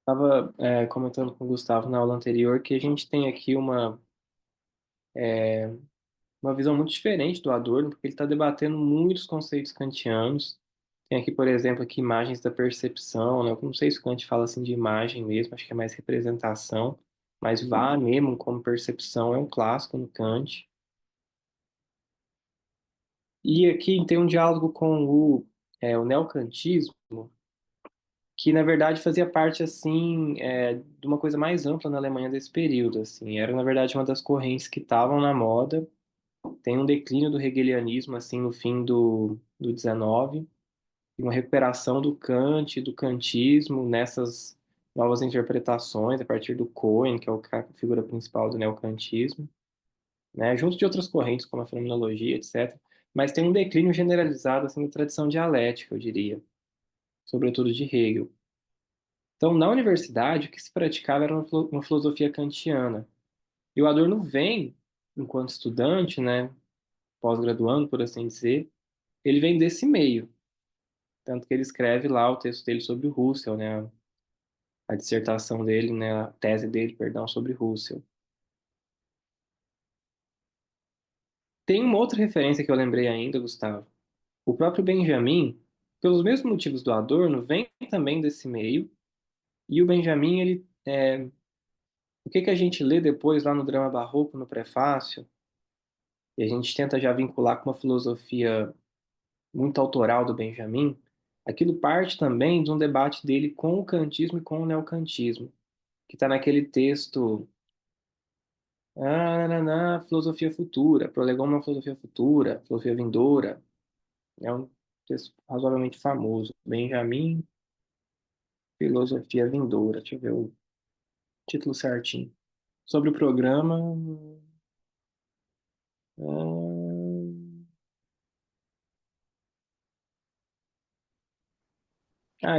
Estava comentando com o Gustavo na aula anterior que a gente tem aqui uma visão muito diferente do Adorno, porque ele está debatendo muitos conceitos kantianos. Tem aqui, por exemplo, aqui imagens da percepção, né? Eu não sei se o Kant fala assim de imagem mesmo, acho que é mais representação, mas Wahrnehmung como percepção é um clássico no Kant. E aqui tem um diálogo com o neocantismo, que na verdade fazia parte assim de uma coisa mais ampla na Alemanha desse período, assim, era na verdade uma das correntes que estavam na moda. Tem um declínio do hegelianismo assim no fim do 19 e uma recuperação do Kant, do kantismo nessas novas interpretações a partir do Cohen, que é a figura principal do neocantismo, né, junto de outras correntes como a fenomenologia, etc. Mas tem um declínio generalizado assim da tradição dialética, eu diria, sobretudo de Hegel. Então, na universidade, o que se praticava era uma filosofia kantiana. E o Adorno vem, enquanto estudante, né, pós-graduando, por assim dizer, ele vem desse meio. Tanto que ele escreve lá o texto dele sobre o Husserl, né, a dissertação dele, né, a tese dele, perdão, sobre Husserl. Tem uma outra referência que eu lembrei ainda, Gustavo. O próprio Benjamin, pelos mesmos motivos do Adorno, vem também desse meio. E o Benjamin, o que que a gente lê depois lá no Drama Barroco, no prefácio, e a gente tenta já vincular com uma filosofia muito autoral do Benjamin, aquilo parte também de um debate dele com o kantismo e com o neocantismo, que está naquele texto, filosofia futura, prolegômeno à filosofia futura, filosofia vindoura, é um texto razoavelmente famoso, Benjamin, filosofia vindoura, deixa eu ver o título certinho. Sobre o programa,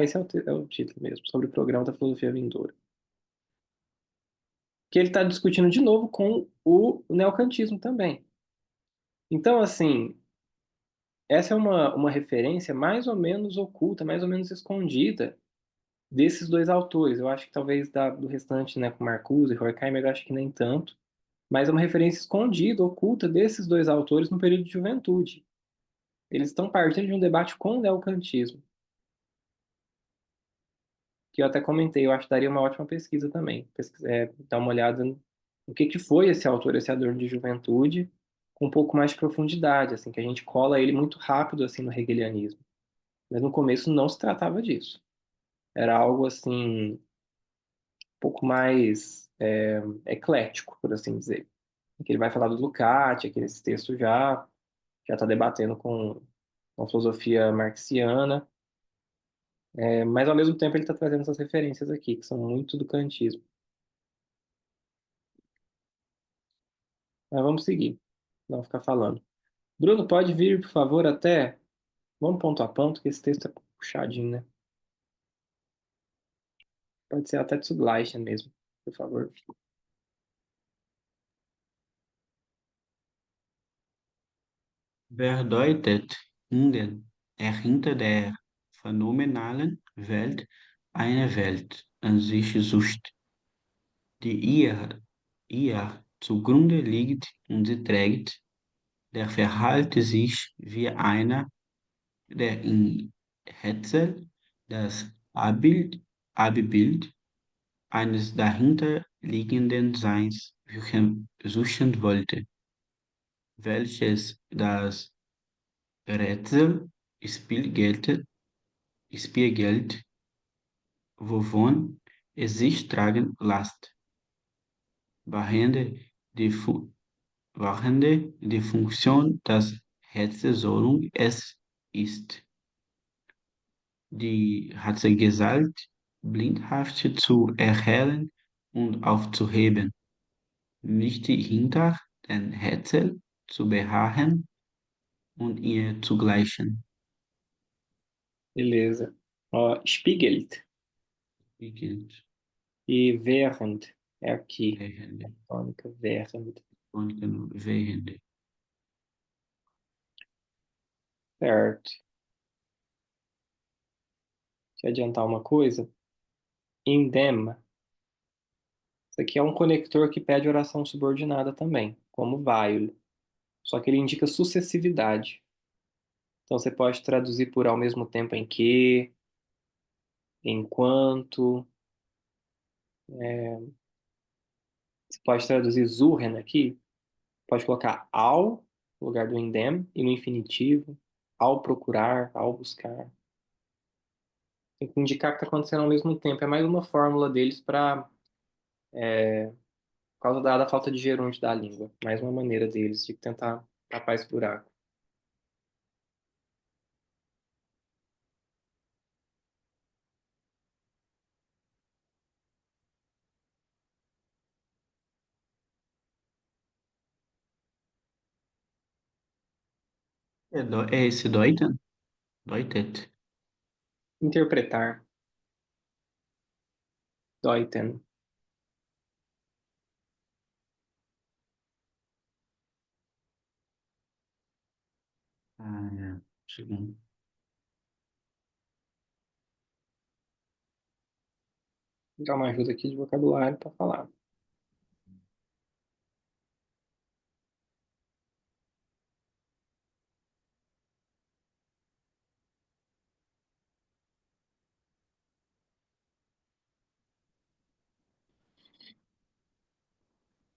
esse é o título mesmo, sobre o programa da filosofia vindoura. Que ele está discutindo de novo com o neocantismo também. Então, assim, essa é uma referência mais ou menos oculta, mais ou menos escondida desses dois autores. Eu acho que talvez do restante, né, com Marcuse e Horkheimer, eu acho que nem tanto, mas é uma referência escondida, oculta desses dois autores no período de juventude. Eles estão partindo de um debate com o neocantismo, que eu até comentei, eu acho que daria uma ótima pesquisa também. Dar uma olhada no que foi esse autor, esse autor de juventude, com um pouco mais de profundidade, assim, que a gente cola ele muito rápido assim no hegelianismo. Mas no começo não se tratava disso. Era algo assim, um pouco mais eclético, por assim dizer. Que ele vai falar do Lukács, que nesse texto já está debatendo com a filosofia marxiana, mas ao mesmo tempo ele está trazendo essas referências aqui, que são muito do kantismo. Mas vamos seguir, não ficar falando. Bruno, pode vir, por favor, até. Vamos ponto a ponto, que esse texto é puxadinho, né? Pode ser até Zugleichen mesmo, por favor. Wer deutet hinter der phänomenalen Welt eine Welt an sich sucht, die ihr zugrunde liegt und sie trägt, der verhalte sich wie einer, der in Hetzel das Abbild eines dahinterliegenden Seins suchen wollte, welches das Rätsel spiegelt, wovon es sich tragen lässt, behandelt die, Fu behandelt die Funktion das Herzensordnung es ist, die Herzgesalt blindhaft zu erhellen und aufzuheben, nicht hinter den Hetzel zu beharren und ihr zu gleichen. Beleza. Ó, Spiegelt Wie gilt e Während é aqui. Wehende Tônica, Während. und Wehende. Certo. Deixa eu adiantar uma coisa. Indem. Isso aqui é um conector que pede oração subordinada também, como while. Só que ele indica sucessividade. Então você pode traduzir por ao mesmo tempo em que, enquanto. Você pode traduzir Suchen aqui. Pode colocar ao no lugar do indem e no infinitivo. Ao procurar, ao buscar. Tem que indicar que está acontecendo ao mesmo tempo. É mais uma fórmula deles para, por causa da falta de gerúndio da língua. Mais uma maneira deles de tentar tapar esse buraco. É esse deuten? Deutet. Interpretar, deuten. Ah, é. Segundo. Vou dar uma ajuda aqui de vocabulário para falar.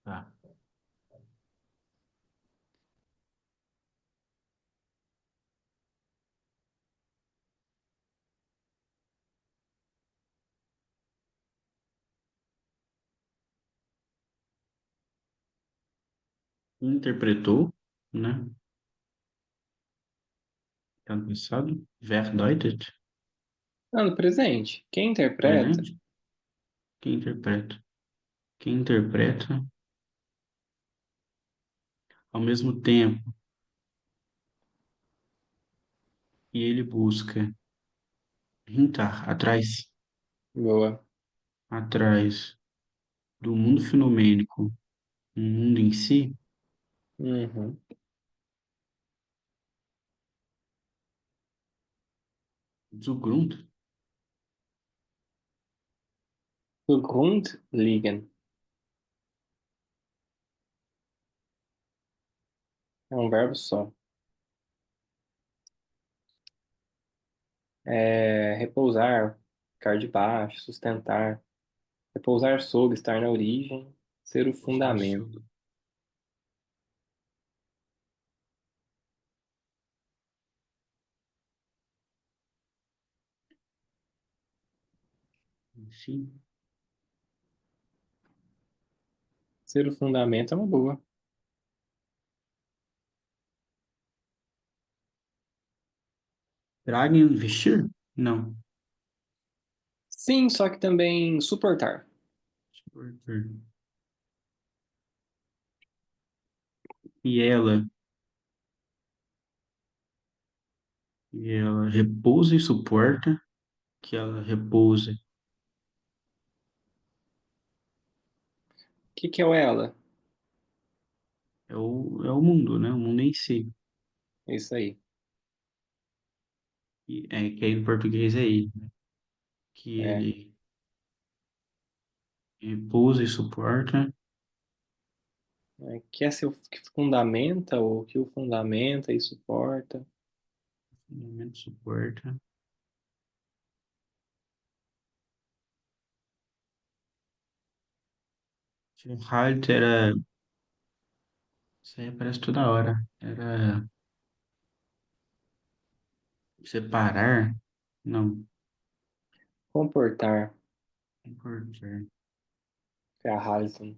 Tá. Interpretou, né? Tá no passado. Verdeutet. Ah, no presente, quem interpreta, Presente. Quem interpreta? Quem interpreta ao mesmo tempo que ele busca hinter, atrás, boa. atrás do mundo fenomênico, um mundo em si, Uhum. Zugrund, Zugrund liegen. É um verbo só. É, repousar, ficar debaixo, sustentar. Repousar sobre, estar na origem, ser o usar fundamento. sobre, enfim. Ser o fundamento é uma boa. Tragen, vestir? Não. Sim, só que também suportar. Suportar. E ela repousa e suporta, que ela repousa. O que que é o ela? É o mundo, né? O mundo em si. É isso aí. Que aí no português é ele, que É. ele repousa e suporta, Que é seu que fundamenta ou que o fundamenta e suporta. fundamento suporta. Halt era, isso aí aparece toda hora. Era separar, não, Comportar, comportar, verhalten,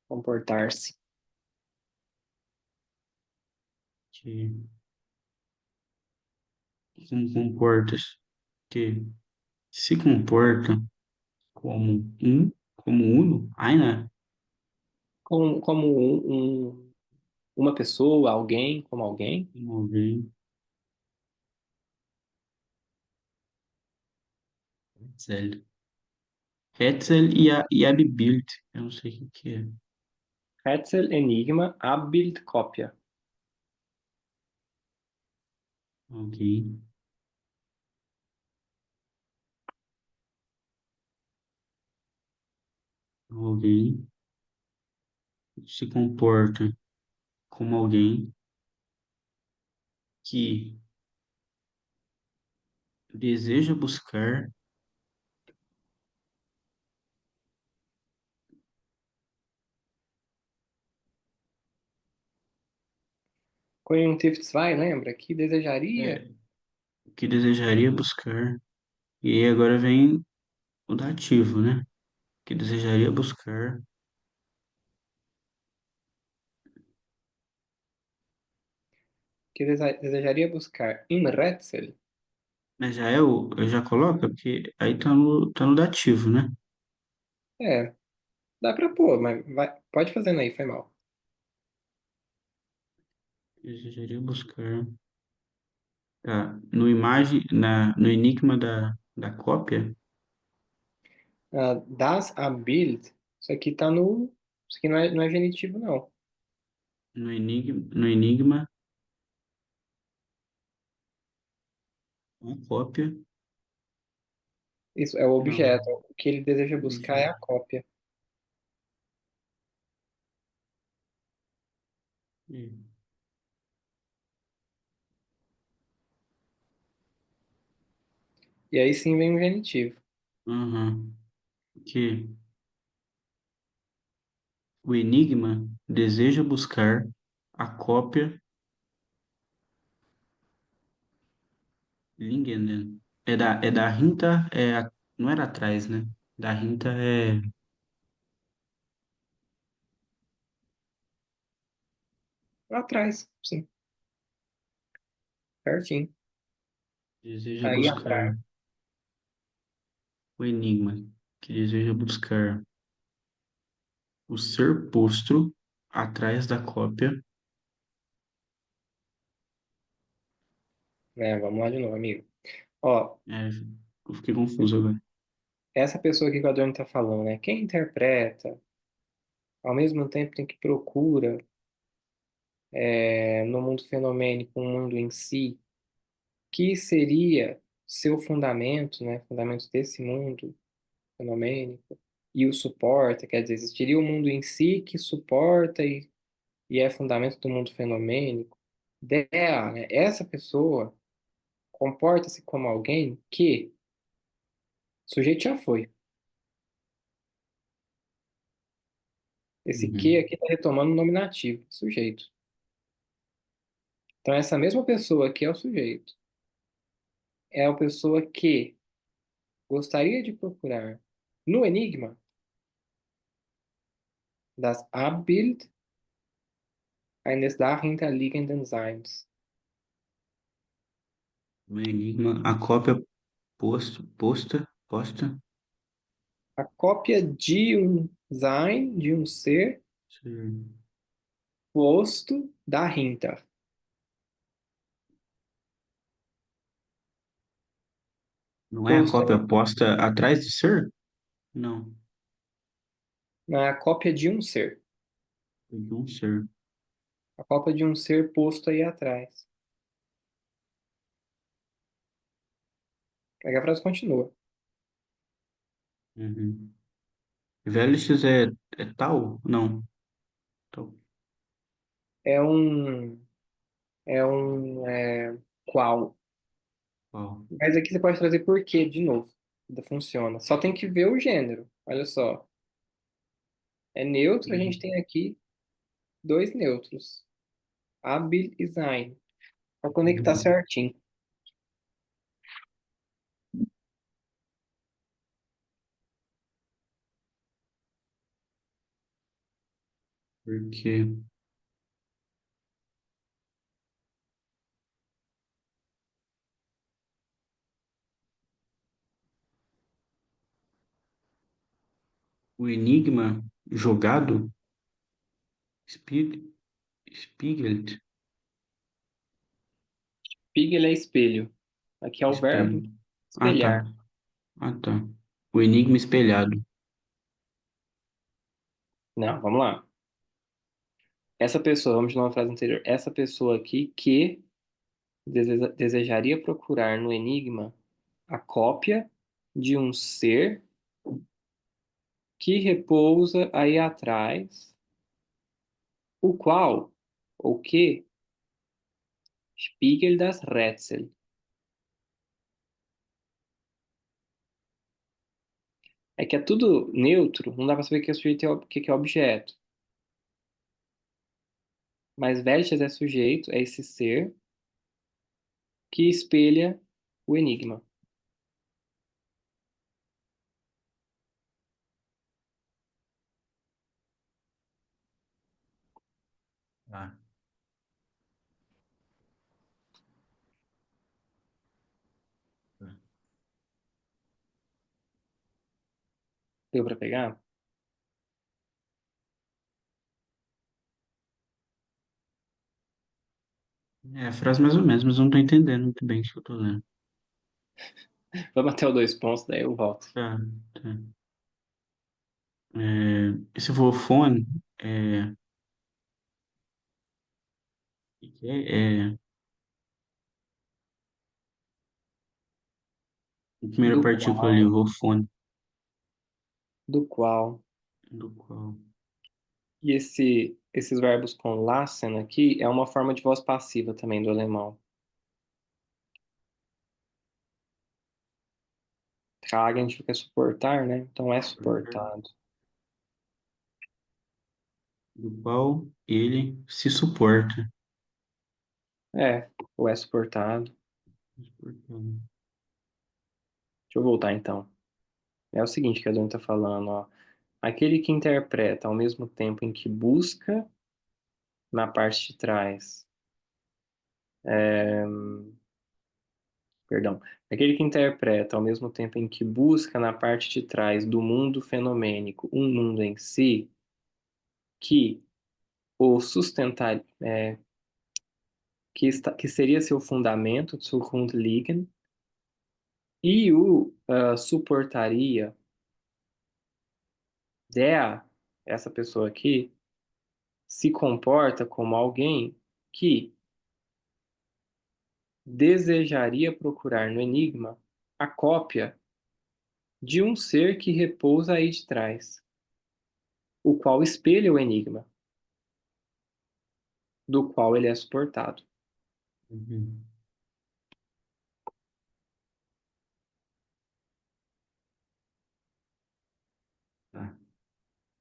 comportar-se. que, como comportas, que se comporta como como uno, Aina, Como uma pessoa, alguém, como alguém. como alguém, Hetzel. Hetzel e Abbild, eu não sei o que é. Rätsel, Enigma, Abbild, cópia. Alguém, Alguém se comporta como alguém que deseja buscar Conjuntivo zwei, lembra? Que desejaria. é, que desejaria buscar. E aí agora vem o dativo, né? Que desejaria buscar, Que desejaria buscar. Im Rätsel. mas já é o, eu já coloco, porque aí tá no dativo, né? É, dá pra pôr, mas pode fazendo aí, foi mal. Desejaria buscar. Tá, no enigma da cópia, Ah, das a Bild. Isso aqui tá no. Isso aqui não é genitivo, não. no enigma, a cópia, Isso é o não, objeto. O que ele deseja buscar é objeto. a cópia. É. E aí sim vem o genitivo. Aham. Que o enigma deseja buscar a cópia Lingenden. É da Rinta, não era atrás, né? Da Rinta é Lá atrás, sim. Certinho. deseja Aí atrás. buscar o enigma, que deseja buscar o ser posto atrás da cópia. Né? Vamos lá de novo, amigo. Ó, É, eu fiquei confuso agora. essa pessoa aqui que o Adorno tá falando, né? Quem interpreta, ao mesmo tempo tem que procura no mundo fenomênico, um mundo em si, que seria seu fundamento, né? Fundamento desse mundo fenomênico, e o suporta, quer dizer, existiria o mundo em si que suporta e é fundamento do mundo fenomênico. Dela, né? Essa pessoa comporta-se como alguém que, o sujeito já foi. Esse que Uhum. aqui está retomando o nominativo, sujeito. Então, essa mesma pessoa que é o sujeito é a pessoa que gostaria de procurar no enigma das Abbild eines dahinterliegenden Seins. O enigma, a cópia posta. A cópia de um Sein, de um ser, Sim. posto dahinter. Não é a Posto cópia aí, posta atrás do ser? Não, não é a cópia de um ser. é de um ser. A cópia de um ser posto aí atrás. Aí a frase continua. Uhum. Vélix é tal? Não. Tal. É qual. Qual? Mas aqui você pode trazer por quê de novo. Ainda funciona. Só tem que ver o gênero. Olha só. É neutro, a gente Uhum. tem aqui dois neutros. Abil e Sein. Para conectar Uhum. certinho. Porque o enigma jogado, Spieg, Spiegelt, Spiegel é espelho. Aqui é o verbo espelho. Ah, tá. espelhar. Ah, tá. O enigma espelhado. Não, vamos lá. Essa pessoa, vamos de novo à frase anterior. Essa pessoa aqui que desejaria procurar no enigma a cópia de um ser que repousa aí atrás, o qual, ou que, Spiegel das Rätsel. É que é tudo neutro, não dá pra saber o que é sujeito e o que é objeto. Mas Velches é sujeito, é esse ser que espelha o enigma. Tá. Deu pra pegar? É a frase mais ou menos, mas eu não tô entendendo muito bem o que eu tô lendo. Vamos até o dois pontos, daí eu volto. Tá, tá. Esse Volfone a primeira Do partícula ali, o qual, Volfone, do qual. do qual. E esses verbos com lassen aqui é uma forma de voz passiva também do alemão. Tragen fica suportar, né? Então é suportado. Do qual ele se suporta. É, ou é suportado. Suportando. Deixa eu voltar então. É o seguinte que a Dona está falando, ó. Aquele que interpreta ao mesmo tempo em que busca na parte de trás. Perdão. Aquele que interpreta ao mesmo tempo em que busca na parte de trás do mundo fenomênico um mundo em si, que o sustentar, que seria seu fundamento, Zugrundliegen, e o suportaria der, essa pessoa aqui, se comporta como alguém que desejaria procurar no enigma a cópia de um ser que repousa aí de trás, o qual espelha o enigma, do qual ele é suportado. Uhum. Tá.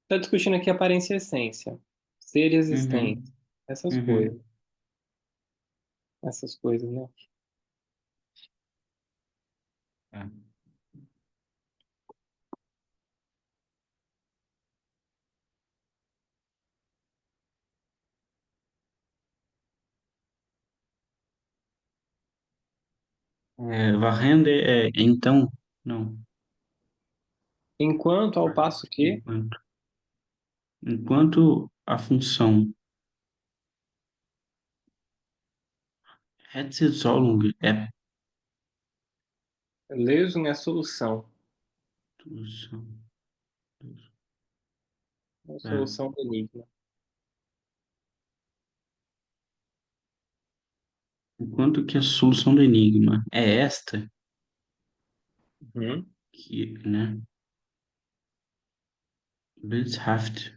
Está discutindo aqui aparência e essência, ser e existência, Uhum. essas coisas, Uhum. essas coisas, né? Tá. Varrendo então, não. Enquanto ao passo que Enquanto. Enquanto a função Rätselsolvung é Lösung é solução, solução. é a É. solução do enigma. Enquanto que a solução do enigma é esta, Uhum. que, né, Bildhaft,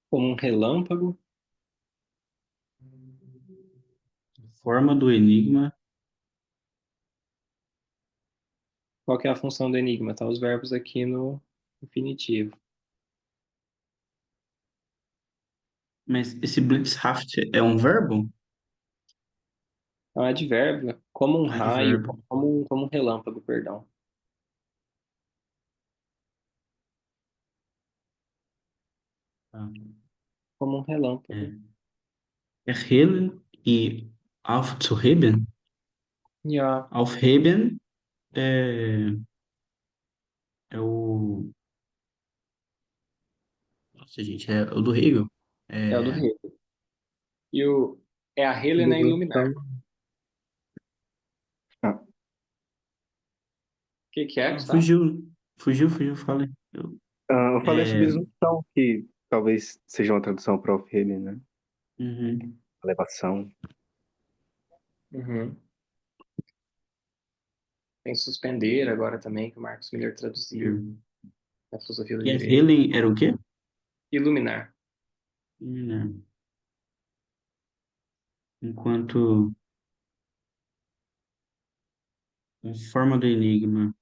Como um relâmpago. forma do enigma, Qual que é a função do enigma? Tá os verbos aqui no infinitivo. mas esse Blitzhaft é um verbo? É um advérbio, como um raio, Advérbio. como um relâmpago, perdão. Tá. Como um relâmpago. É. Erhellen e aufzuheben. Ja, Aufheben é o. Nossa, gente, é o do Hegel. é o do É, rei. E o é a Helena iluminar. Dedução. Ah, O que que é, não, Gustavo? fugiu, falei. eu falei sobre exunção, que talvez seja uma tradução para Ophelia, né? Uhum. Elevação. Uhum. Tem Suspender agora também, que o Marcos Miller traduziu Hum. na filosofia do E a direito. Helen era o quê? Iluminar. Né? Enquanto a forma do enigma,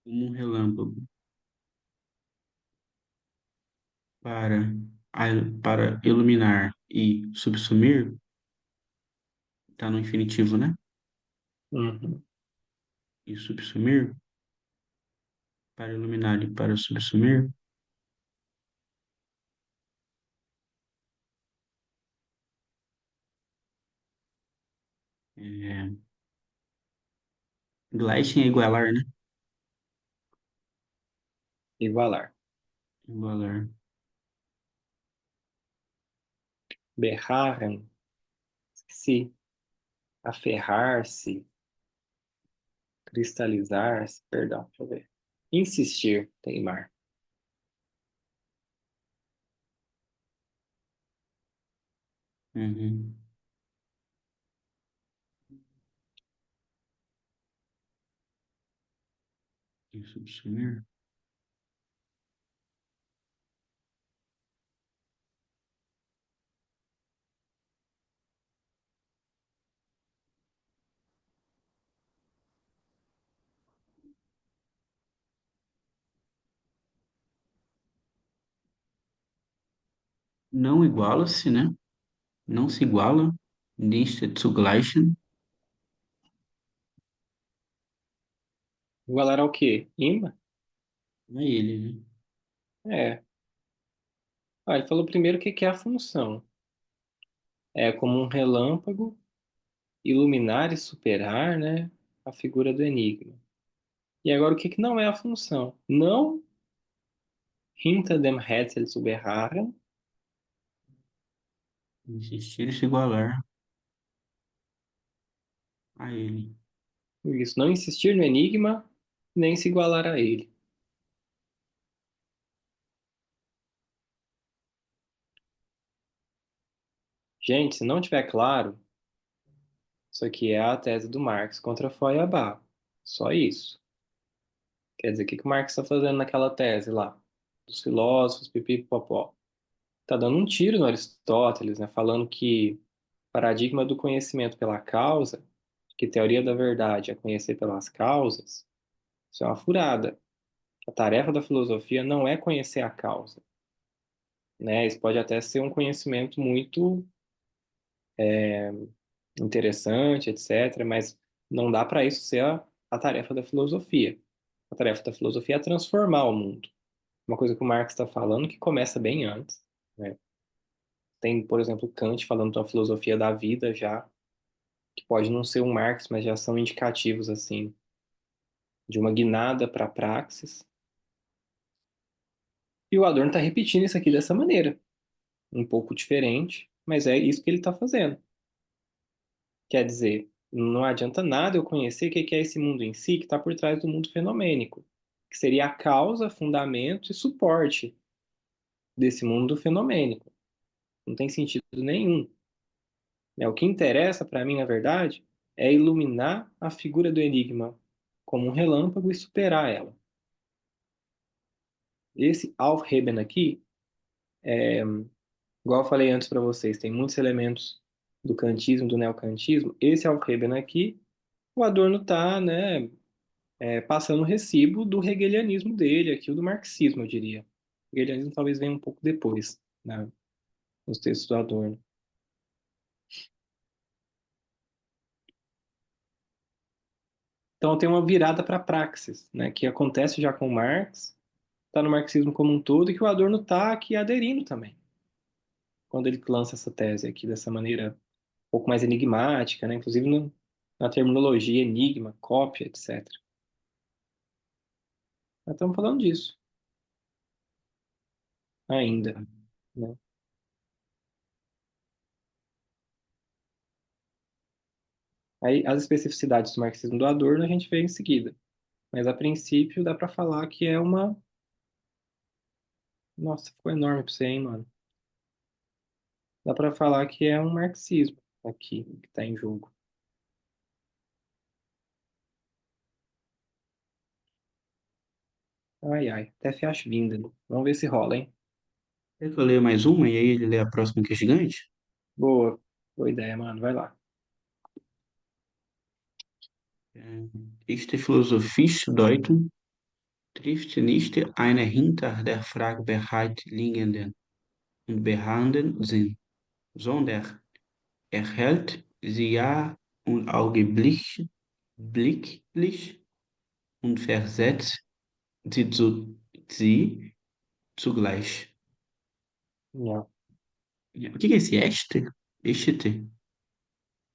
como um relâmpago, para, para iluminar e subsumir, está no infinitivo, né? Uhum. E subsumir, para iluminar e para subsumir, é, Gleichen é igualar, né? Igualar. Igualar. Berrarem. Se. Aferrar-se. Cristalizar-se. Perdão, deixa eu ver. Insistir. Teimar. Uhum. E subsumir. Não iguala-se, né? Não se iguala. Nicht zu gleichen. Igualar ao quê? Ima? É ele, né? É. Ah, ele falou primeiro o que que é a função. É como um relâmpago, iluminar e superar, né? A figura do enigma. E agora o que que não é a função? Não hinter dem Rätsel zu beharren. Insistir e se igualar a ele. Isso, não insistir no enigma, nem se igualar a ele. Gente, se não tiver claro, isso aqui é a tese do Marx contra Feuerbach. Só isso. Quer dizer, o que que o Marx está fazendo naquela tese lá? Dos filósofos, pipipopó. Está dando um tiro no Aristóteles, né? Falando que paradigma do conhecimento pela causa, que teoria da verdade é conhecer pelas causas, isso é uma furada. A tarefa da filosofia não é conhecer a causa, né? Isso pode até ser um conhecimento muito interessante, etc., mas não dá para isso ser a tarefa da filosofia. A tarefa da filosofia é transformar o mundo. Uma coisa que o Marx está falando que começa bem antes, né? Tem, por exemplo, Kant falando da filosofia da vida já, que pode não ser um Marx, mas já são indicativos, assim, de uma guinada para a praxis. E o Adorno está repetindo isso aqui dessa maneira, um pouco diferente, mas é isso que ele está fazendo. Quer dizer, não adianta nada eu conhecer o que é esse mundo em si que está por trás do mundo fenomênico, que seria a causa, fundamento e suporte desse mundo fenomênico. Não tem sentido nenhum. Né? O que interessa para mim, na verdade, é iluminar a figura do enigma como um relâmpago e superar ela. Esse Aufheben aqui, igual eu falei antes para vocês, tem muitos elementos do kantismo, do neocantismo. Esse Aufheben aqui, o Adorno está, né, passando o recibo do hegelianismo dele, aqui, o do marxismo, eu diria. O hegelianismo talvez venha um pouco depois, né, nos textos do Adorno. Então tem uma virada para a praxis, né, que acontece já com Marx, está no marxismo como um todo, e que o Adorno está aqui aderindo também, quando ele lança essa tese aqui dessa maneira um pouco mais enigmática, né, inclusive na terminologia enigma, cópia, etc. Nós estamos falando disso ainda, né? Aí as especificidades do marxismo do Adorno a gente vê em seguida. Mas a princípio dá pra falar que é uma. Nossa, ficou enorme pra você, hein, mano? Dá para falar que é um marxismo aqui que está em jogo. Ai, ai, até fecho vinda. Vamos ver se rola, hein? Quer que eu leia mais uma e aí ele lê a próxima que é gigante? Boa, boa ideia, mano. Vai lá. Este Philosophisch-Deutung trifft nicht eine hinter der Frage liegenden und beharrenden Sinn, sondern erhält sie ja blicklich und versetzt sie zugleich. Não. O que que é esse este? Este?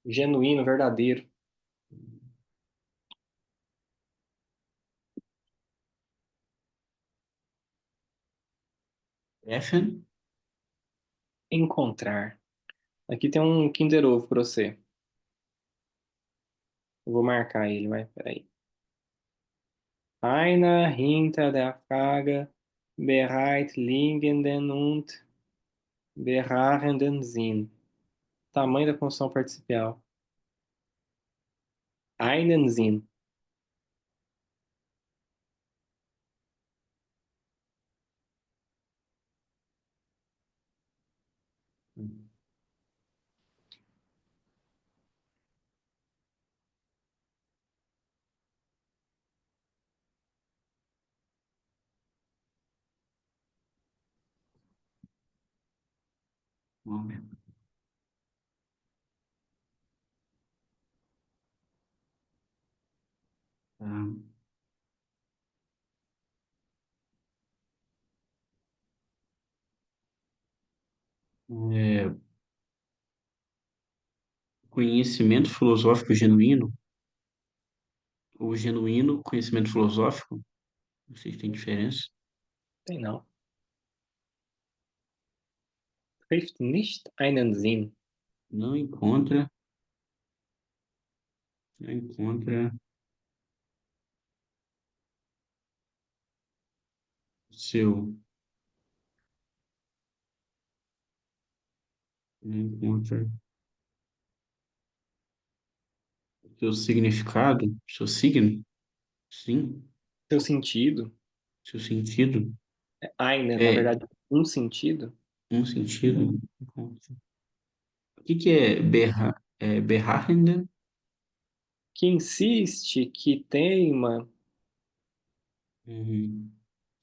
Genuíno, verdadeiro. Treffen? Encontrar. Aqui tem um Kinder Ovo para você. Eu vou marcar ele, vai. Peraí. Einer hinter der Frage bereit liegenden und beharrenden Sinn. Tamanho da construção participial. Einen Sinn. Moment. Ah, é, conhecimento filosófico genuíno, ou genuíno conhecimento filosófico, não sei se tem diferença, Tem não. Trifft nicht einen Sinn. não encontra, não encontra seu, não encontra seu significado, seu signo, sim, Seu sentido. seu sentido, Einen, na é verdade, um sentido. um sentido. O que que é Beharrenden? Que insiste, que teima. Uhum.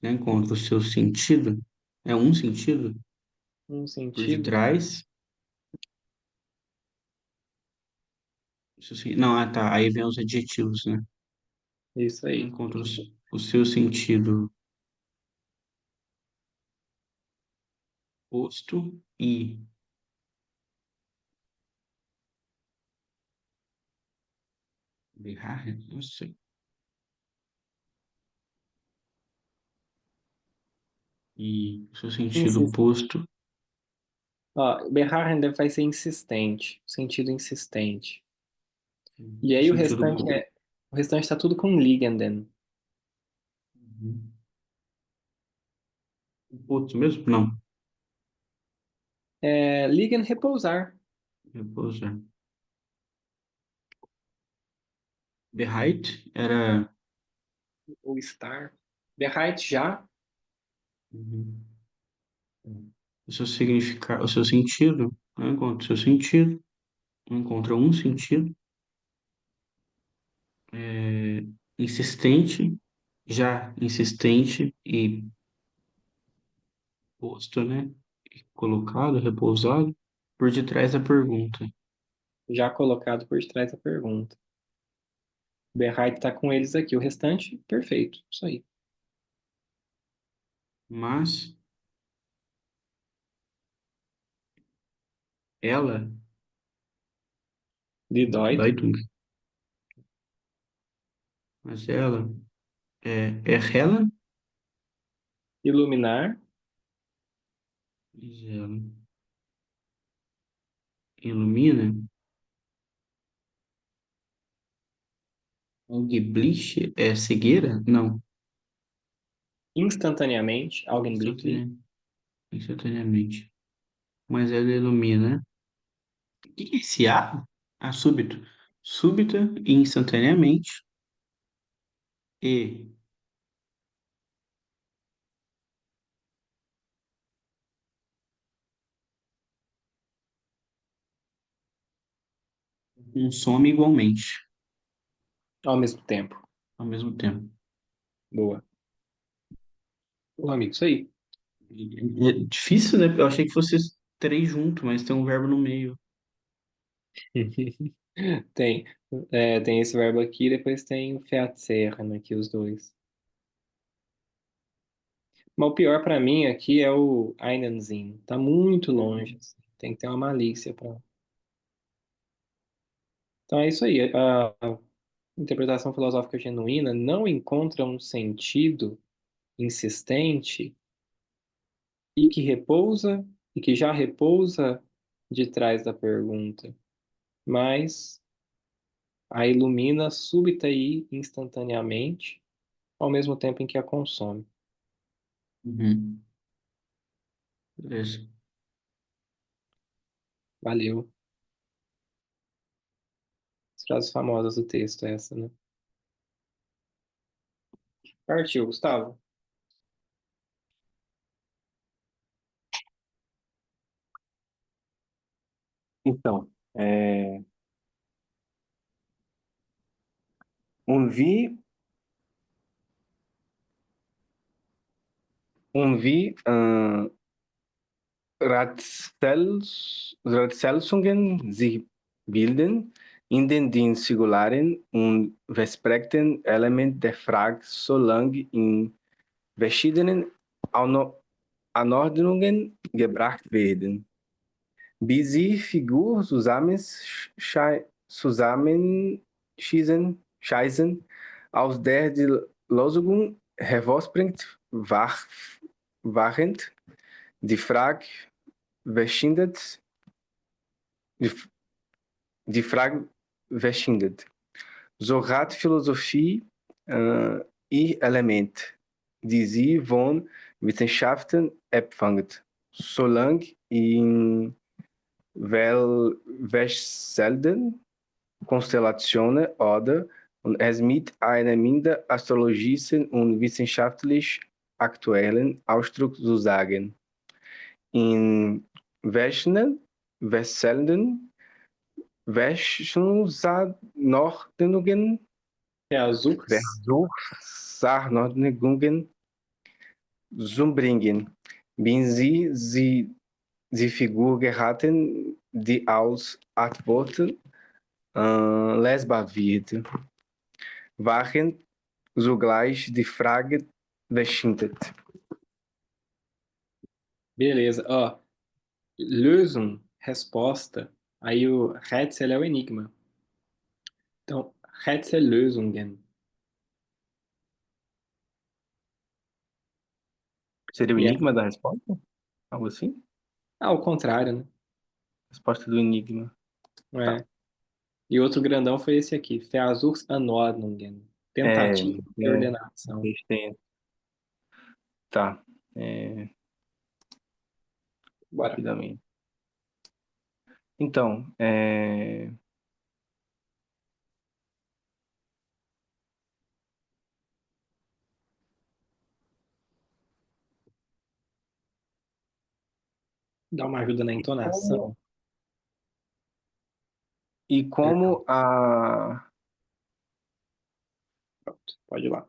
Não encontra o seu sentido, é um sentido Um por sentido. detrás. Não, ah, tá. Aí vem os adjetivos, né? Isso Não aí. encontra o seu sentido posto e Beharrenden, não sei. E o seu sentido Insiste. posto, Ó, beharren vai ser insistente. Sentido insistente. E o aí sentido posto. o restante está tudo com liegenden. Posto mesmo? Não. É, liegen, repousar. Repousar. Bereit era. Ou estar. Bereit já. Uhum. O seu significado, o seu sentido, não encontra o seu sentido, não encontra um sentido. É, insistente, já insistente e posto, né? Colocado, repousado, por detrás da pergunta. Já colocado por trás da pergunta. Bereit está com eles aqui. O restante, perfeito. Isso aí. Mas ela, Die Deutung. Leitung, mas ela ela, Iluminar. diz ela, ilumina, Augenblick é cegueira? Não, Instantaneamente. Augenblicklich. instantaneamente. mas ela ilumina. O que que é esse A? Ah, súbito. Súbita e instantaneamente. E consome igualmente, Ao mesmo tempo. ao mesmo tempo. Boa. Boa, amigo, isso aí. É difícil, né? Eu achei que fosse três juntos, mas tem um verbo no meio. Tem, tem esse verbo aqui, depois tem o verzehren aqui, os dois. Mas o pior pra mim aqui é o Einensinn. Tá muito longe, assim. Tem que ter uma malícia pra. Então é isso aí. A interpretação filosófica genuína não encontra um sentido insistente e que repousa e que já repousa de trás da pergunta, mas a ilumina súbita e instantaneamente, ao mesmo tempo em que a consome. Uhum. Beleza. Valeu. As frases famosas do texto, essa, né? Partiu, Gustavo. Então, um vi, Ratselsungen sich bilden, in den Singularen und versprechen Element der Frage so lange in verschiedenen Anordnungen gebracht werden, bis sie Figur zusammenschießen, aus der die Lösung hervorspringt, wachend die Frage verschwindet, die, die Frage verschwindet. So hat Philosophie ihr Element, die sie von Wissenschaften empfängt, solange in welchen Konstellationen oder und es mit einem minder astrologischen und wissenschaftlich aktuellen Ausdruck zu sagen. In welchen wechselnden Versuchsanordnungen Versuchs. zu bringen, bis die Figur geraten, die aus Antworten lesbar wird, waren zugleich die Frage verschwindet. Beleza. Ó, Lösung, resposta. Aí o Rätsel é o enigma. Então, Rätsellösungen. Seria o E é, enigma da resposta? Algo assim? ao contrário, né? Resposta do enigma. Tá. É. E outro grandão foi esse aqui, Versuchsanordnungen. Tentativa de ordenação. Vocês têm. Tá. É, Bora. rapidamente. Então, Dá uma ajuda na como, entonação. e Perdão. como a Pronto, pode ir lá.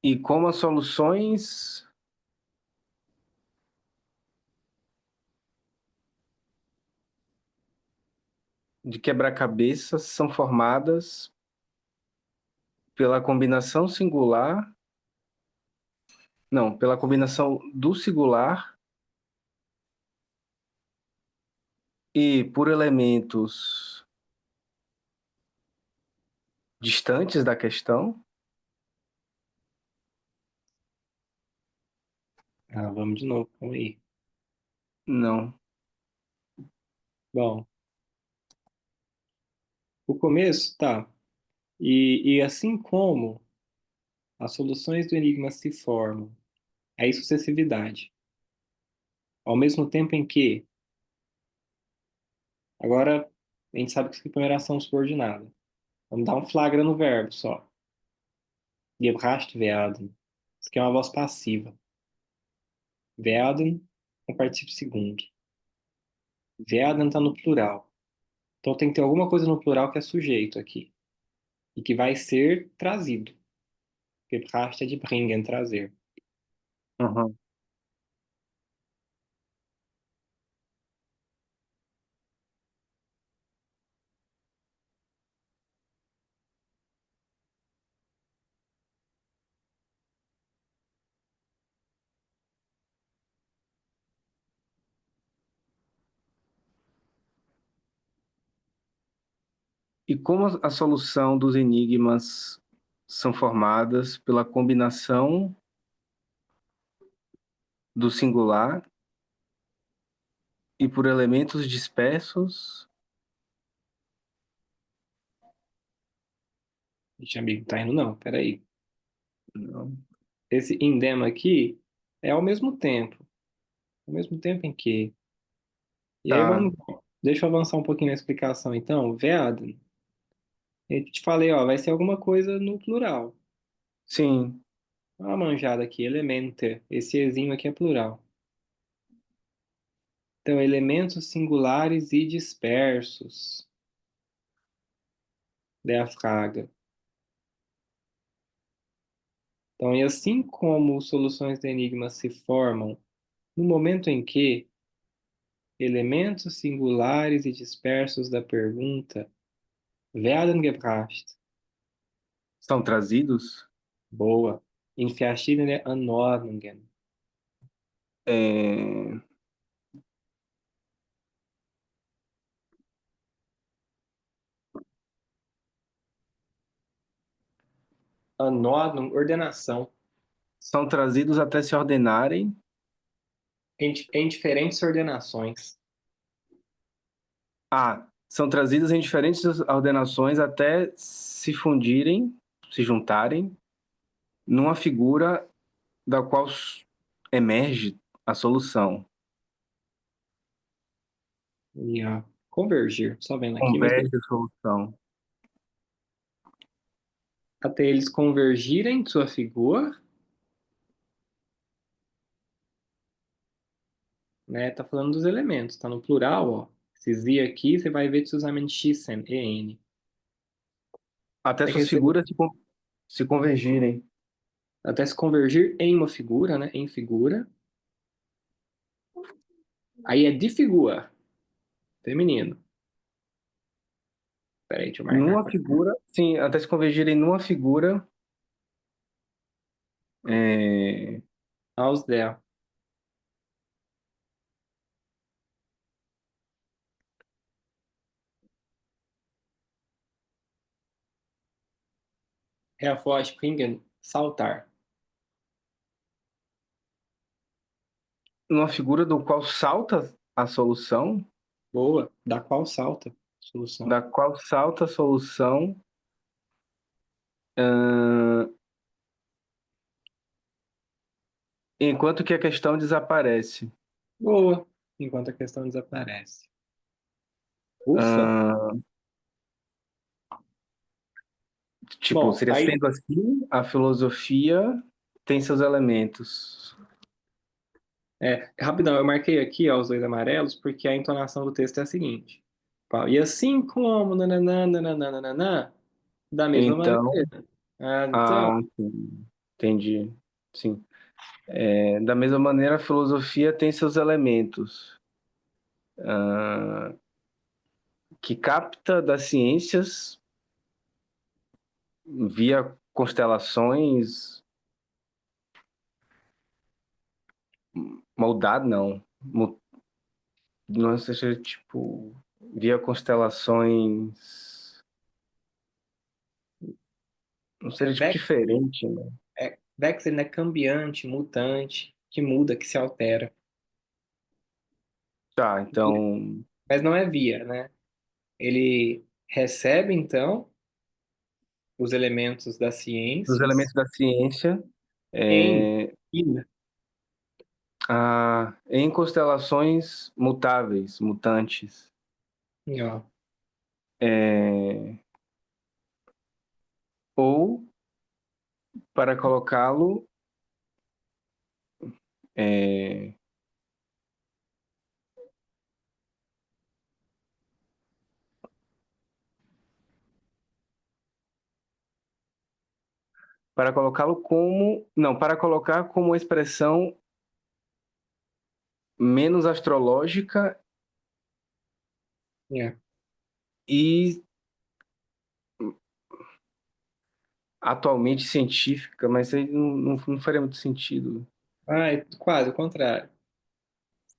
e como as soluções de quebra-cabeças são formadas pela combinação singular, não, pela combinação do singular e por elementos distantes da questão? Ah, vamos de novo, calma aí. Não. Bom, o começo, tá. E assim como as soluções do enigma se formam. Aí sucessividade. Ao mesmo tempo em que, agora a gente sabe que isso aqui é uma ação subordinada. Vamos dar um flagra no verbo só. Gebracht werden. Isso aqui é uma voz passiva. Werden com participio segundo. Werden está no plural. Então tem que ter alguma coisa no plural que é sujeito aqui. E que vai ser trazido. Gebracht é de bringen, trazer. Uhum. E como a solução dos enigmas são formadas pela combinação do singular e por elementos dispersos? Ixi, amigo, tá indo não, peraí. Não. Esse indema aqui é ao mesmo tempo. Ao mesmo tempo em que. E aí Tá, vamos. Deixa eu avançar um pouquinho na explicação, então. Werden. Eu te falei, ó, vai ser alguma coisa no plural. sim, Dá uma manjada aqui, elementer. Esse ezinho aqui é plural. Então, elementos singulares e dispersos. Der Frage. Então, e assim como soluções de enigma se formam no momento em que elementos singulares e dispersos da pergunta werden gebracht. são trazidos. Boa. In verschiedene Anordnungen. É, Anordnung, ordenação. são trazidos até se ordenarem. Em diferentes ordenações. Ah, são trazidos em diferentes ordenações até se fundirem, se juntarem, numa figura da qual emerge a solução. E convergir. Só vendo aqui, mas Converge a solução. até eles convergirem de sua figura, né? Tá falando dos elementos, tá no plural, ó. Esses I aqui, você vai ver zusammenschießen, EN. Até Até que suas esse- figuras se convergirem. até se convergir em uma figura, né? Em figura. Aí é de figura, feminino. Peraí, deixa eu marcar Numa aqui. figura, sim, até se convergirem numa figura. É, Aus der. Hervorspringen, saltar. numa figura do qual salta a solução, Boa. Da qual salta? Solução. da qual salta a solução, ah, enquanto que a questão desaparece. Boa. Enquanto a questão desaparece. Ufa. Ah, tipo, Bom, seria aí sendo assim, a filosofia tem seus elementos. rapidão, eu marquei aqui ó, os dois amarelos porque a entonação do texto é a seguinte. E assim como nananã, da mesma Então, maneira. Então, ah, entendi. Sim. Da mesma maneira, a filosofia tem seus elementos, que capta das ciências via constelações, moldado não, não seja tipo via constelações, não é seja tipo diferente, né? Wechsel, né? Cambiante, mutante, que muda, que se altera. Tá, então, Mas não é via, né? Ele recebe, então, os elementos das Dos ciências elementos da ciência, em é, Ina. em constelações mutáveis, mutantes, Ó, é, ou para colocá-lo, é, para colocá-lo como, não, para colocar como expressão menos astrológica é. e atualmente científica, mas aí não faria muito sentido. Ah, é quase o contrário.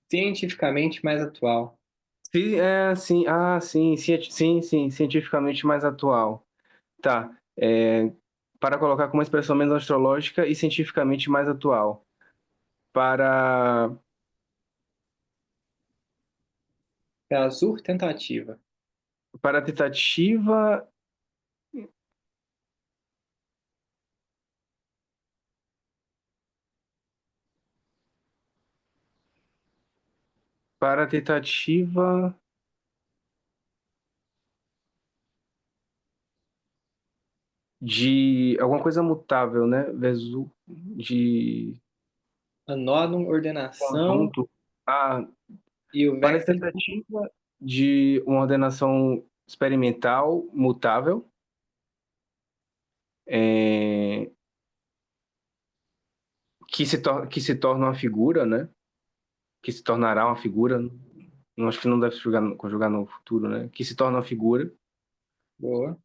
Cientificamente mais atual. Sim, sim, cientificamente mais atual. Tá, para colocar como expressão menos astrológica e cientificamente mais atual. Para, É azul tentativa. para a tentativa, para a tentativa de alguma coisa mutável, né? De Anónimo, ordenação conjunto. Ah, e o para a Vector. tentativa de uma ordenação experimental mutável, é, que se torna uma figura, né? Que se tornará uma figura. Não, acho que não deve se conjugar no futuro, né? Que se torna uma figura. Boa. Opa.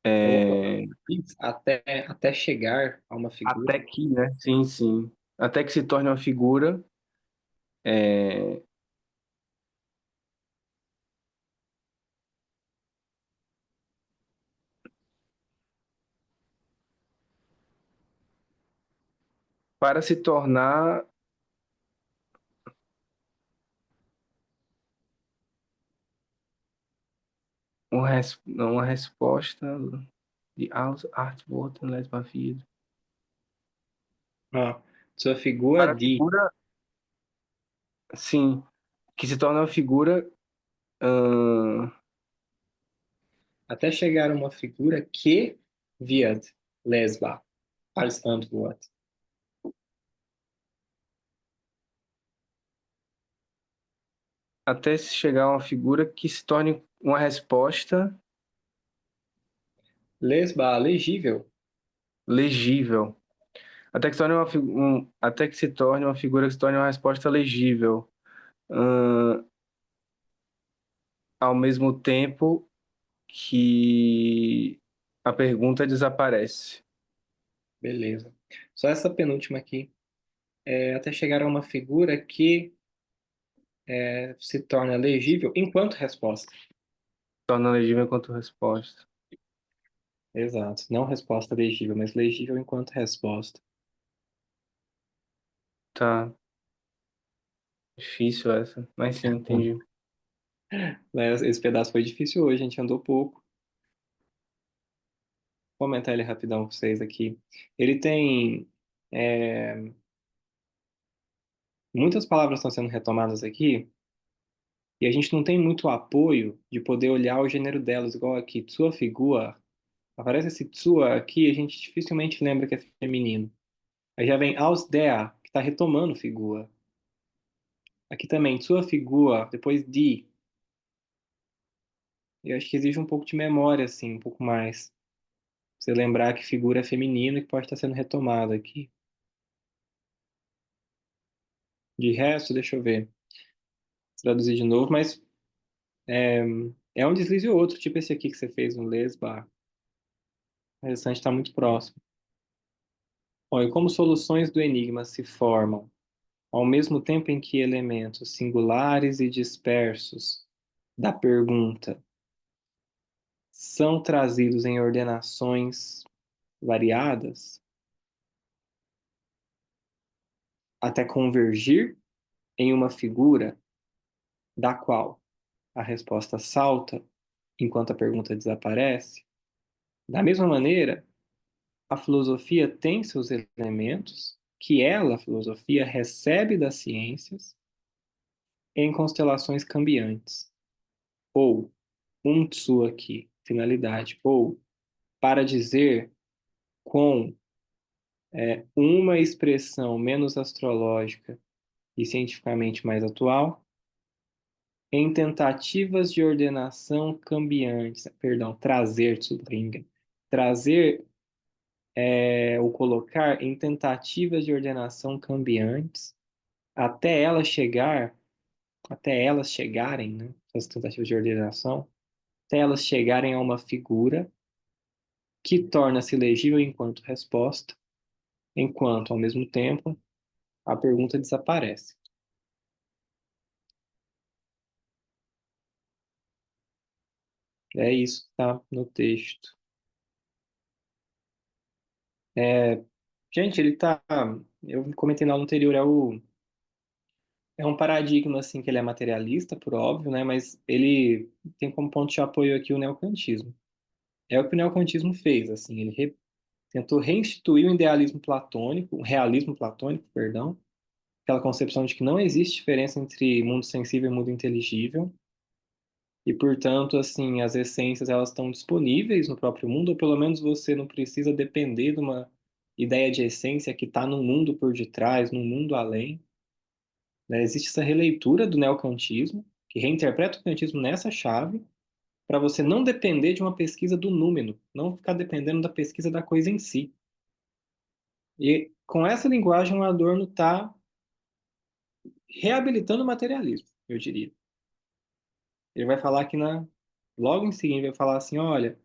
é, Até chegar a uma figura. Até que, né? Sim, sim. Até que se torne uma figura. é, para se tornar uma resposta de Antwort letzter vida. Ó, sua figura Para a de figura, sim, que se torna uma figura. ahn, até chegar a uma figura que wird lesbar als Antwort. Até se chegar a uma figura que se torne uma resposta Lesbar, legível. legível. Até que se torne até que se torne uma figura que se torne uma resposta legível. Ahn, Ao mesmo tempo que a pergunta desaparece. Beleza. Só essa penúltima aqui. Até chegar a uma figura que se torna legível enquanto resposta. Torna legível enquanto resposta. Exato. Não resposta legível, mas legível enquanto resposta. Tá, difícil essa. Mas sim, entendi. Né, esse pedaço foi difícil hoje, a gente andou pouco. Vou comentar ele rapidão com vocês aqui. Ele tem. é, Muitas palavras estão sendo retomadas aqui, e a gente não tem muito apoio de poder olhar o gênero delas, igual aqui, Tsua Figua. Aparece esse Tsua aqui, a gente dificilmente lembra que é feminino. Aí já vem Aus der, que está retomando Figua. Aqui também, Tsua Figua, depois Die. Eu acho que exige um pouco de memória, assim, um pouco mais. Você lembrar que figura é feminino e que pode estar sendo retomado aqui. De resto, deixa eu ver, traduzir de novo, mas é, é um deslize ou outro, tipo esse aqui que você fez no Lesbar. O restante está muito próximo. Olha, como soluções do enigma se formam, ao mesmo tempo em que elementos singulares e dispersos da pergunta são trazidos em ordenações variadas, até convergir em uma figura da qual a resposta salta enquanto a pergunta desaparece, Da mesma maneira, a filosofia tem seus elementos que ela, a filosofia, recebe das ciências em constelações cambiantes. Ou, tsu aqui, finalidade. Ou, para dizer com uma expressão menos astrológica e cientificamente mais atual, em tentativas de ordenação cambiantes, perdão, trazer, zu bringen, trazer ou colocar em tentativas de ordenação cambiantes até elas chegar, até elas chegarem, né, essas tentativas de ordenação, até elas chegarem a uma figura que torna-se legível enquanto resposta, enquanto, ao mesmo tempo, a pergunta desaparece. É isso que está no texto. É, gente, ele tá. Eu comentei na aula anterior, é um paradigma assim que ele é materialista, por óbvio, né? Mas ele tem como ponto de apoio aqui o neocantismo. É o que o neocantismo fez, assim. Tentou reinstituir o idealismo platônico, o realismo platônico, perdão, aquela concepção de que não existe diferença entre mundo sensível e mundo inteligível. E, portanto, assim, as essências elas estão disponíveis no próprio mundo, ou pelo menos você não precisa depender de uma ideia de essência que está num mundo por detrás, num mundo além, né? Existe essa releitura do neocantismo, que reinterpreta o kantismo nessa chave, para você não depender de uma pesquisa do número, não ficar dependendo da pesquisa da coisa em si. E com essa linguagem, o Adorno está reabilitando o materialismo, eu diria. Ele vai falar que logo em seguida, ele vai falar assim, olha,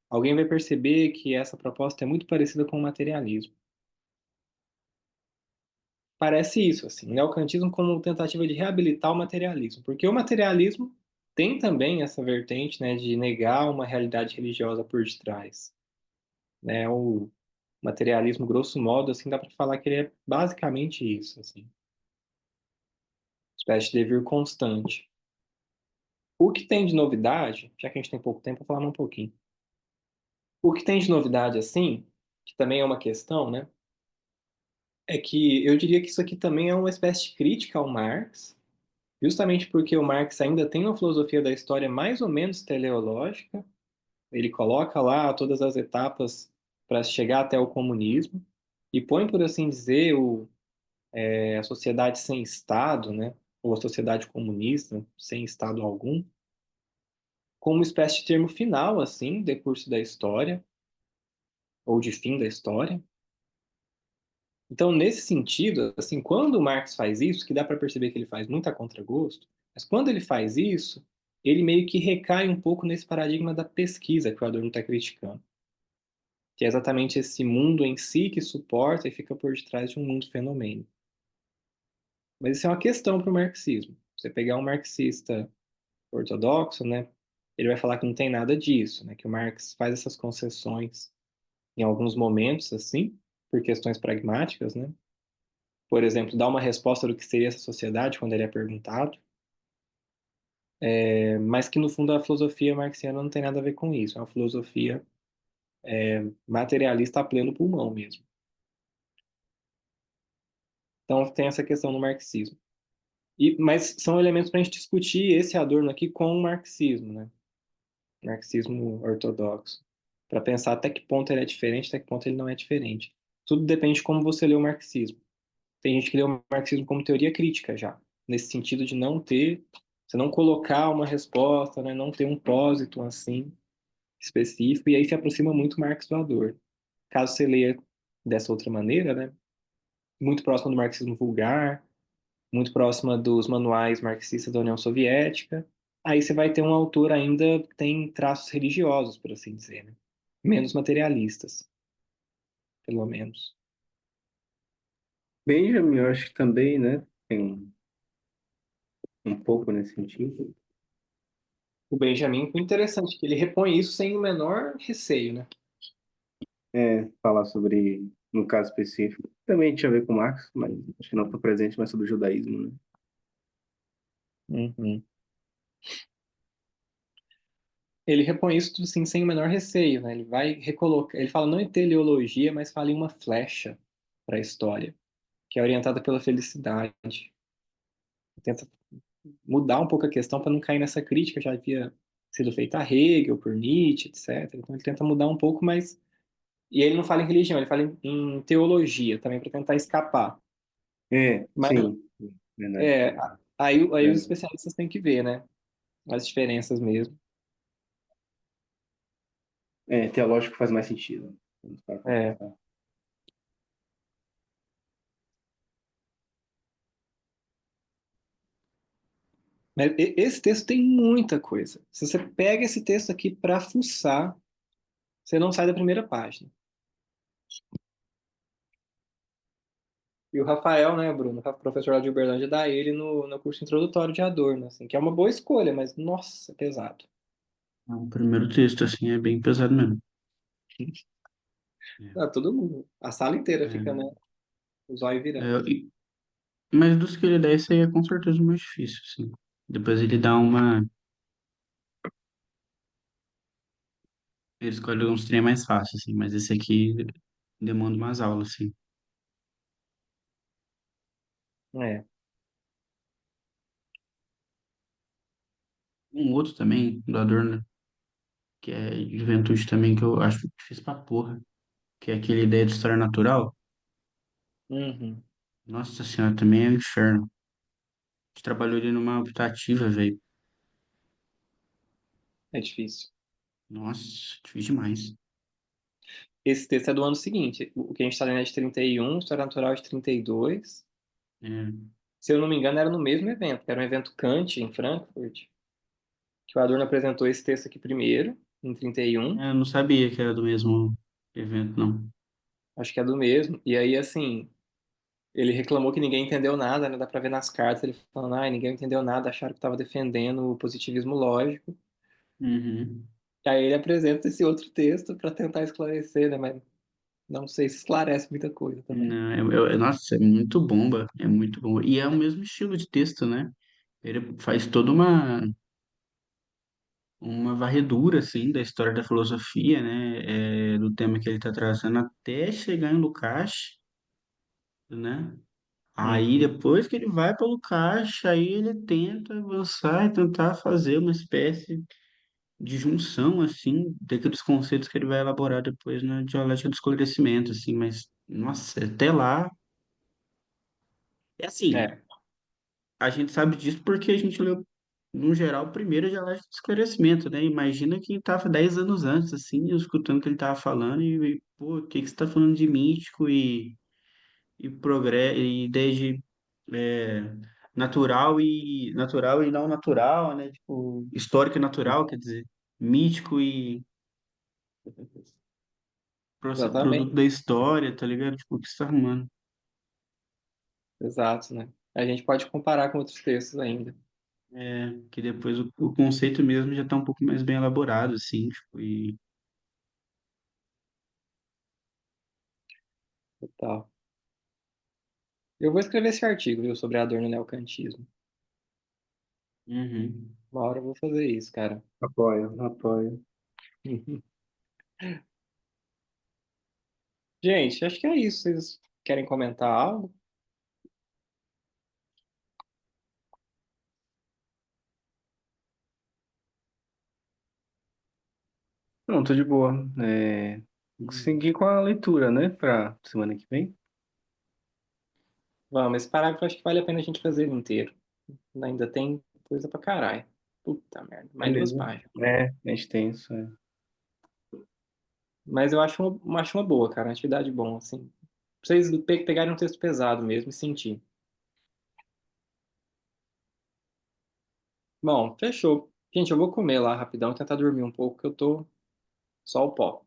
alguém vai perceber que essa proposta é muito parecida com o materialismo. Parece isso, assim, né? O kantismo como tentativa de reabilitar o materialismo, porque o materialismo tem também essa vertente, né, de negar uma realidade religiosa por detrás, né? O materialismo, grosso modo, assim, dá para falar que ele é basicamente isso, assim, uma espécie de devir constante. O que tem de novidade, já que a gente tem pouco tempo, vou falar um pouquinho. O que tem de novidade, assim, que também é uma questão, né? É que eu diria que isso aqui também é uma espécie de crítica ao Marx, justamente porque o Marx ainda tem uma filosofia da história mais ou menos teleológica. Ele coloca lá todas as etapas para chegar até o comunismo e põe, por assim dizer, a sociedade sem Estado, né? Ou a sociedade comunista sem Estado algum, como uma espécie de termo final, assim, do decurso da história, ou de fim da história. Então, nesse sentido, assim, quando o Marx faz isso, que dá para perceber que ele faz muito a contragosto, mas quando ele faz isso, ele meio que recai um pouco nesse paradigma da pesquisa que o Adorno está criticando, que é exatamente esse mundo em si que suporta e fica por detrás de um mundo fenomênico. Mas isso é uma questão para o marxismo. Você pegar um marxista ortodoxo, né, ele vai falar que não tem nada disso, né, que o Marx faz essas concessões em alguns momentos, assim, por questões pragmáticas, né? Por exemplo, dá uma resposta do que seria essa sociedade quando ele é perguntado, mas que no fundo a filosofia marxiana não tem nada a ver com isso, é uma filosofia materialista a pleno pulmão mesmo. Então tem essa questão no marxismo. Mas são elementos para a gente discutir esse Adorno aqui com o marxismo, né? Marxismo ortodoxo, para pensar até que ponto ele é diferente, até que ponto ele não é diferente. Tudo depende de como você lê o marxismo. Tem gente que lê o marxismo como teoria crítica já, nesse sentido de não ter, você não colocar uma resposta, né, não ter um pósito assim específico, e aí se aproxima muito Marx do Adorno. Caso você leia dessa outra maneira, né, muito próxima do marxismo vulgar, muito próxima dos manuais marxistas da União Soviética, aí você vai ter um autor ainda que tem traços religiosos, por assim dizer, né? Menos materialistas, pelo menos. Benjamin, eu acho que também, né, tem um pouco nesse sentido. O Benjamin, interessante, que ele repõe isso sem o menor receio, né? Falar sobre, no caso específico, também tinha a ver com Marx, mas acho que não foi presente, mas sobre o judaísmo, né? Uhum. ele repõe isso tudo assim, sem o menor receio, né? Ele vai recolocar, ele fala não em teleologia, mas fala em uma flecha para a história, que é orientada pela felicidade. Tenta mudar um pouco a questão para não cair nessa crítica, já havia sido feita a Hegel, por Nietzsche, etc. Então ele tenta mudar um pouco, mas. E ele não fala em religião, ele fala em teologia também, para tentar escapar. É, Mas sim, verdade. é, aí os Verdade. especialistas têm que ver, né? As diferenças mesmo. É, teológico faz mais sentido. Vamos parar pra É. pensar. Mas esse texto tem muita coisa. Se você pega esse texto aqui para fuçar, você não sai da primeira página. E o Rafael, né, Bruno, o professor lá de Uberlândia, dá ele no curso introdutório de Adorno, assim, que é uma boa escolha, mas, nossa, é pesado. O primeiro texto, assim, é bem pesado mesmo. Ah, todo mundo, a sala inteira É, fica, né, os olhos virando. é, mas dos que ele dá, esse aí é com certeza o mais difícil, assim. Depois ele dá uma. Ele escolhe uns trem mais fáceis, assim, mas esse aqui demanda umas aulas, assim. É. Um outro também, do Adorno, que é de juventude também, que eu acho difícil pra porra, que é aquele ideia de história natural. Uhum. Nossa senhora, também é um inferno. A gente trabalhou ali numa optativa, velho. É difícil. Nossa, difícil demais. Esse texto é do ano seguinte. O que a gente está lendo é de 31, História Natural é de 32. É, Se eu não me engano, era no mesmo evento. Era um evento Kant, em Frankfurt, que o Adorno apresentou esse texto aqui primeiro, em 31. eu não sabia que era do mesmo evento, não. Acho que é do mesmo. E aí, assim, ele reclamou que ninguém entendeu nada, né? Dá pra ver nas cartas ele falando, ah, ninguém entendeu nada, acharam que estava defendendo o positivismo lógico. Uhum. E aí ele apresenta esse outro texto para tentar esclarecer, né? Mas não sei se esclarece muita coisa também. Não, nossa, é muito bomba, é muito bomba. E é o mesmo estilo de texto, né? Ele faz toda uma varredura, assim, da história da filosofia, né? Do tema que ele está trazendo até chegar em Lukács, né? Aí Uhum. depois que ele vai para Lukács, aí ele tenta avançar e tentar fazer uma espécie de junção, assim, daqueles conceitos que ele vai elaborar depois na dialética do esclarecimento, assim, mas, nossa, até lá, é assim, É, a gente sabe disso porque a gente leu, no geral, primeiro a dialética do esclarecimento, né? Imagina quem estava 10 anos antes, assim, escutando o que ele estava falando pô, o que que você está falando de mítico e progresso, e ideia de é, natural e não natural, né? Tipo, histórico e natural, quer dizer, mítico e produto exatamente. da história, tá ligado? Tipo, o que você tá arrumando? Exato, né? A gente pode comparar com outros textos ainda. Que depois o conceito mesmo já tá um pouco mais bem elaborado, assim, tipo, e... Total. Eu vou escrever esse artigo, viu, sobre Adorno e neocantismo. Uhum. Uma hora eu vou fazer isso, cara. Apoio, apoio. Gente, acho que é isso. Vocês querem comentar algo? Não, tô de boa. Seguir com a leitura, né? Pra semana que vem. Vamos, esse parágrafo acho que vale a pena a gente fazer ele inteiro. Ainda tem coisa pra caralho. Puta merda, mais duas Beleza. páginas. É extenso. É. Mas eu acho uma boa, cara, uma atividade bom, assim. Pra vocês pegarem um texto pesado mesmo e sentir. Bom, fechou. Gente, eu vou comer lá rapidão e tentar dormir um pouco, que eu tô só o pó.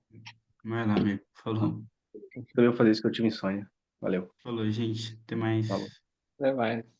Vai lá, amigo. Falou. Eu fazer isso que eu tive insônia. Valeu. Falou, gente. Até mais. Falou. Até mais.